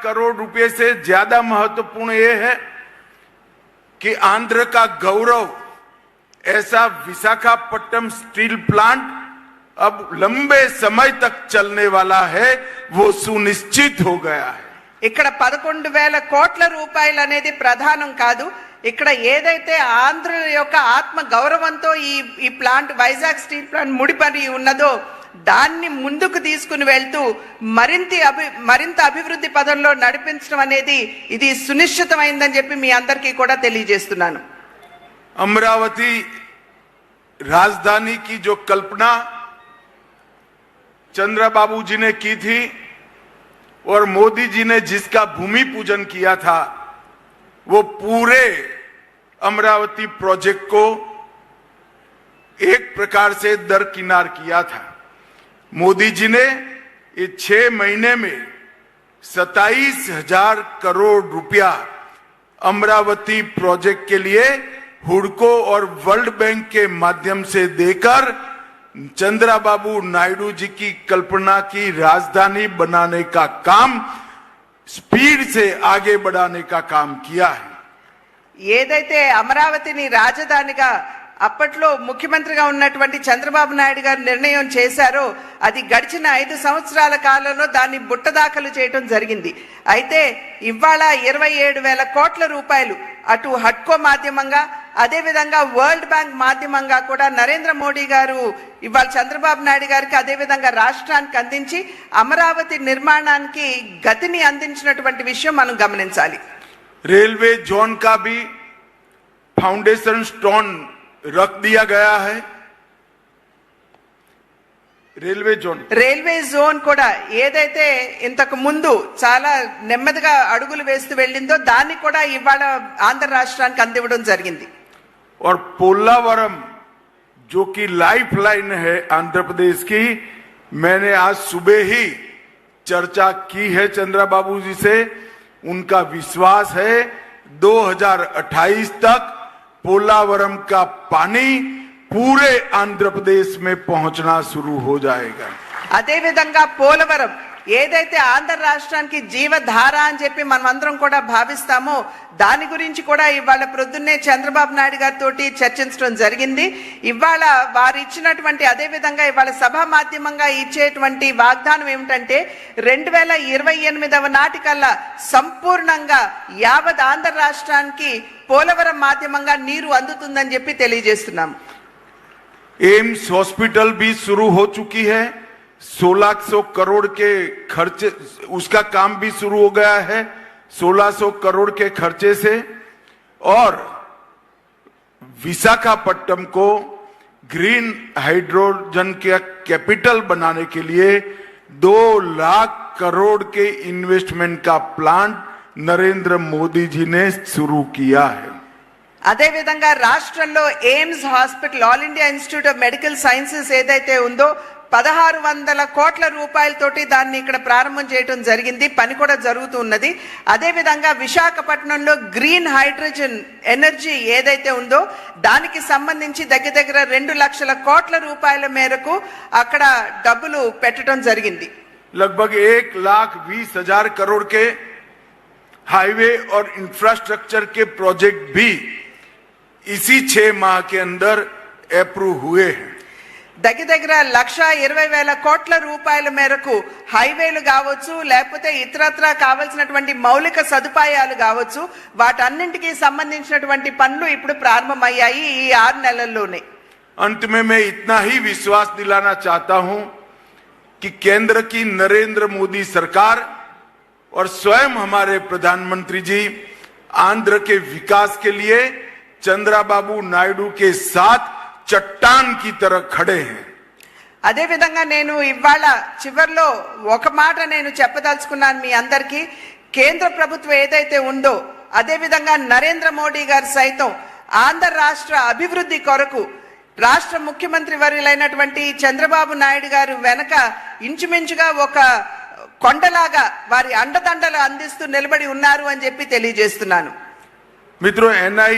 करोड़ रुपए से ज्यादा महत्वपूर्ण यह है कि आंध्र का गौरव ऐसा विशाखापट्टनम स्टील प्लांट अब लंबे समय तक चलने वाला है, वो सुनिश्चित हो गया है। ఇక్కడ 11,000 కోట్ల రూపాయలు అనేది ప్రధానం కాదు. ఇక్కడ ఏదైతే ఆంధ్ర యొక్క ఆత్మ గౌరవంతో ఈ ప్లాంట్ వైజాగ్ స్టీల్ ప్లాంట్ ముడిపడి ఉన్నదో దాన్ని ముందుకు తీసుకుని వెళ్తూ మరింత అభివృద్ధి పదంలో నడిపించడం అనేది ఇది సునిశ్చితమైందని చెప్పి మీ అందరికీ కూడా తెలియజేస్తున్నాను. अमरावती राजधानी की जो कल्पना चंद्रबाबू जी ने की थी और मोदी जी ने जिसका भूमि पूजन किया था, वो पूरे अमरावती प्रोजेक्ट को एक प्रकार से दरकिनार किया था। मोदी जी ने ये 6 महीने में 27,000 करोड़ रुपया अमरावती प्रोजेक्ट के लिए हुडको और वर्ल्ड बैंक के माध्यम से देकर चंद्रबाबू नायडू जी की कल्पना की राजधानी बनाने का काम स्पीड से आगे बढ़ाने का काम किया है। ఏదైతే అమరావతిని రాజధానిగా అప్పట్లో ముఖ్యమంత్రిగా ఉన్నటువంటి చంద్రబాబు నాయుడు గారు నిర్ణయం చేశారో అది గడిచిన 5 సంవత్సరాల కాలంలో దాన్ని బుట్టదాఖలు చేయడం జరిగింది. అయితే ఇవాళ 27,000 కోట్ల రూపాయలు అటు హట్కో మాధ్యమంగా అదే విధంగా వరల్డ్ బ్యాంక్ మాధ్యమంగా కూడా నరేంద్ర మోడీ గారు ఇవాళ చంద్రబాబు నాయుడు గారికి అదే విధంగా రాష్ట్రానికి అందించి అమరావతి నిర్మాణానికి గతిని అందించినటువంటి విషయం మనం గమనించాలి. रेलवे जोन का भी फाउंडेशन स्टोन रख दिया गया है। రైల్వే జోన్ కూడా ఏదైతే ఇంతకు ముందు చాలా నెమ్మదిగా అడుగులు వేస్తూ వెళ్ళిందో దాన్ని కూడా ఇవాళ ఆంధ్ర రాష్ట్రానికి అందివ్వడం జరిగింది. और पोलावरम जो कि लाइफ लाइन है आंध्र प्रदेश की, मैंने आज सुबह ही चर्चा की है चंद्रबाबू जी से। उनका विश्वास है 2028 तक पोलावरम का पानी पूरे आंध्र प्रदेश में पहुंचना शुरू हो जाएगा। అదే విధంగా పోలవరం ఏదైతే ఆంధ్ర రాష్ట్రానికి జీవధార అని చెప్పి మనమందరం కూడా భావిస్తామో దాని గురించి కూడా ఇవాళ ప్రొద్దున్నే చంద్రబాబు నాయుడు గారితో చర్చించడం జరిగింది. ఇవాళ వారు ఇచ్చినటువంటి అదే విధంగా ఇవాళ సభా మాధ్యమంగా ఇచ్చేటువంటి వాగ్దానం ఏమిటంటే 2028వ నాటికల్లా సంపూర్ణంగా యావత్ ఆంధ్ర రాష్ట్రానికి పోలవరం మాధ్యమంగా నీరు అందుతుందని చెప్పి తెలియజేస్తున్నాం. एम्स हॉस्पिटल भी शुरू हो चुकी है। 1600 करोड़ के खर्चे, उसका काम भी शुरू हो गया है 1600 करोड़ के खर्चे से। और विशाखापट्टनम को ग्रीन हाइड्रोजन के कैपिटल बनाने के लिए 2 लाख करोड़ के इन्वेस्टमेंट का प्लान नरेंद्र मोदी जी ने शुरू किया है। అదే విధంగా రాష్ట్రంలో AIIMS hospital all India institute of medical sciences ఏదైతే ఉందో 1600 కోట్ల రూపాయలతోటి దాన్ని ఇక్కడ ప్రారంభం చేయడం జరిగింది. పని కూడా జరుగుతూ ఉన్నది. అదే విధంగా విశాఖపట్నంలో గ్రీన్ హైడ్రోజన్ ఎనర్జీ ఏదైతే ఉందో దానికి సంబంధించి దగ్గర 2 లక్షల కోట్ల రూపాయల మేరకు అక్కడ డబ్బులు పెట్టడం జరిగింది. लगभग 1,20,000 करोड़ के हाईवे और इंफ्रास्ट्रक्चर के प्रोजेक्ट भी इसी 6 माह के अंदर अप्रूव हुए हैं। దగ్గర 1,20,000 కోట్ల రూపాయల మేరకు హైవేలు కావచ్చు లేకపోతే ఇతరత్రా కావాల్సినటువంటి మౌలిక సదుపాయాలు కావచ్చు వాటన్నింటికి సంబంధించినటువంటి పనులు ఇప్పుడు ప్రారంభమయ్యాయి ఈ 6 నెలల్లోనే. अंत में मैं इतना ही विश्वास दिलाना चाहता हूं कि केंद्र की नरेंद्र मोदी सरकार और स्वयं हमारे प्रधानमंत्री जी आंध्र के विकास के लिए चंद्रबाबू नायडू के साथ चट्टान की तरह खड़े हैं। అదే విధంగా నేను ఇవాళ చివర్లో ఒక మాట నేను చెప్పదలుచుకున్నాను మీ అందరికీ. కేంద్ర ప్రభుత్వం ఏదైతే ఉందో అదే విధంగా నరేంద్ర మోడీ గారు సైతం ఆంధ్ర రాష్ట్ర అభివృద్ధి కొరకు రాష్ట్ర ముఖ్యమంత్రి వర్యులైనటువంటి చంద్రబాబు నాయుడు గారు వెనక ఇంచుమించుగా ఒక కొండలాగా వారి అండదండలు అందిస్తూ నిలబడి ఉన్నారు అని చెప్పి తెలియజేస్తున్నాను. మిత్రులు, NI